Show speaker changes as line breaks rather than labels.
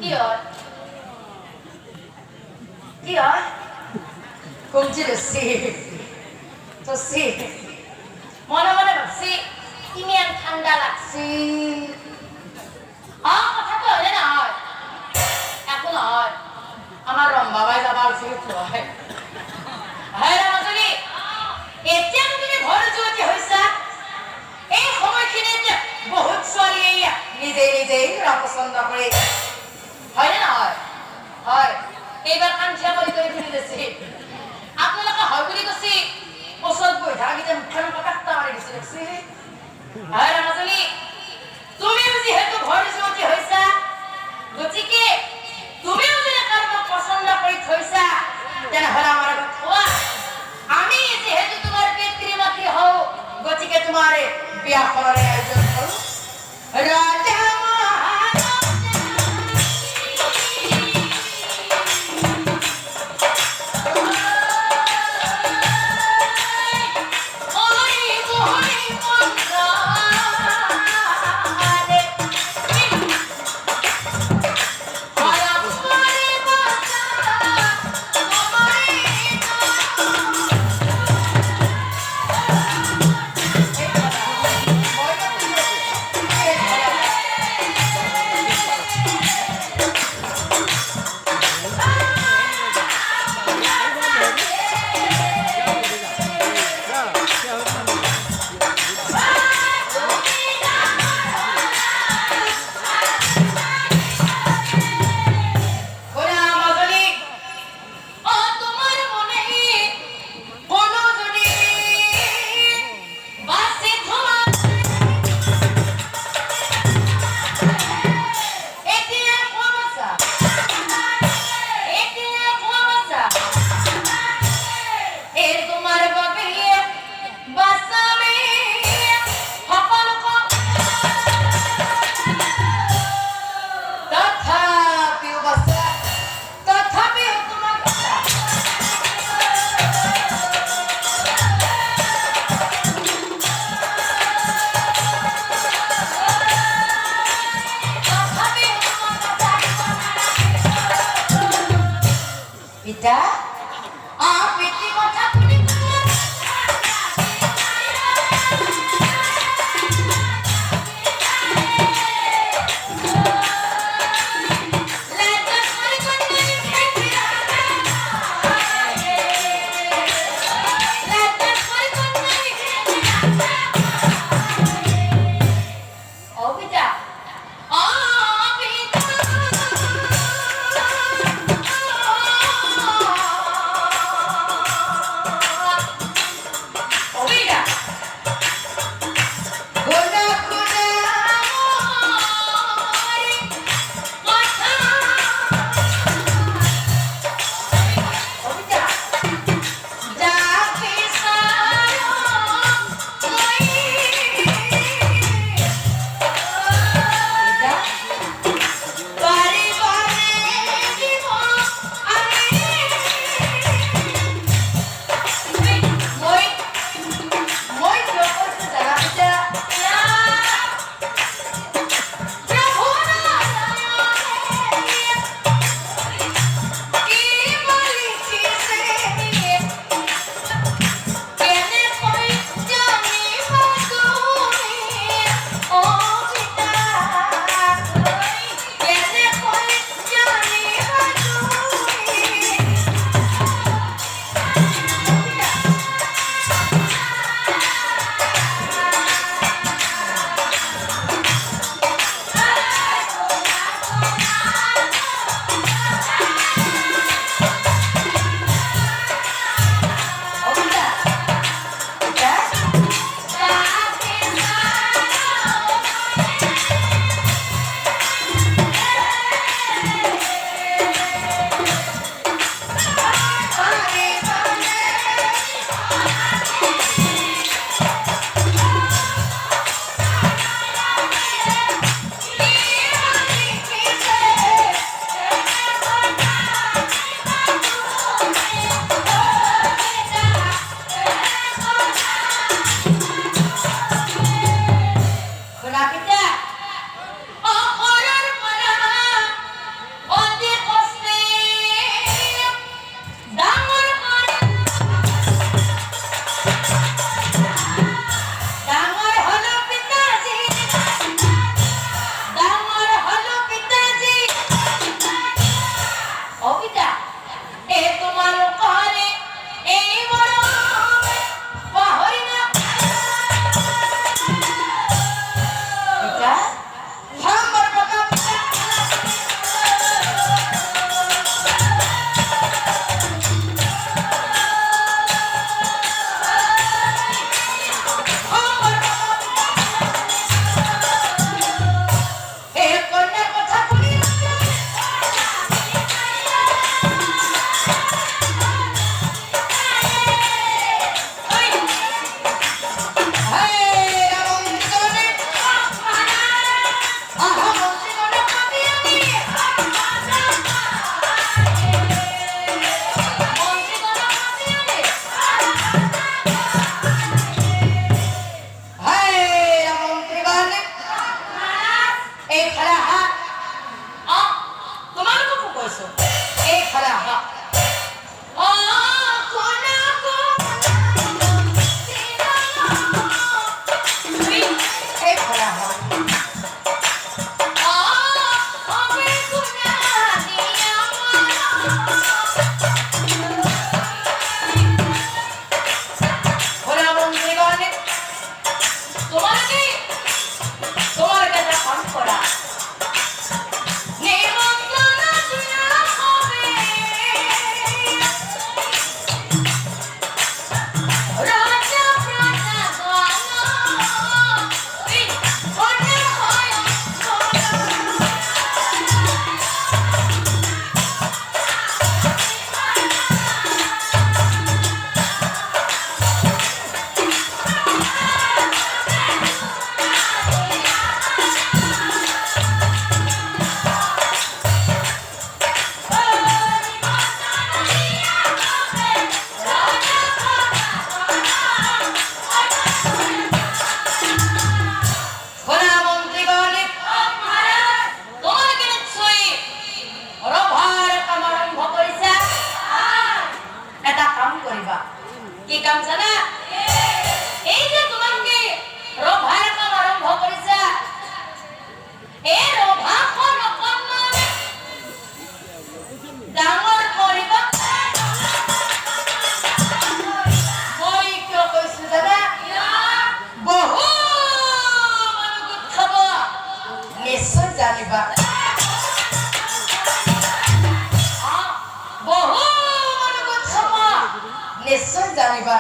কি হয় কি হয় কমছে রসি তো সি মনে মনে ভাবছি ইমিয়ান ঠান্ডা লাগছি কথা তো হলে না হয় এখন হয় আমার রম্বাবাই যাবার ফিরে হয় হ্যাঁ রামাজলি এতিয়া তুমি ঘর জুয়াতি হইছা এই সময়খিনিত বহুত ছোৱালী নিজে নিজেই পছন্দ কৰে হয় না হয় হয় এইবাৰ কাঞ্চা কৰি ফিৰি দিছে আপোনালোকে হয় বুলি কৈছে ওচৰত বহি থাকি যে মুখখন কাটা মাৰি দিছে দেখছি হয় ৰামাজলি তুমিও যিহেতু ঘৰ জুৱাতি হৈছা গতিকে তুমিও যদি কাৰোবাক পছন্দ কৰি থৈছা তেনেহ'লে আমাৰ আগত কোৱা আমি যেহেতু তোমার পিতৃ মাতৃ হও গতিকে তোমার বিয়া করার আয়োজন করো রাজা জানিবা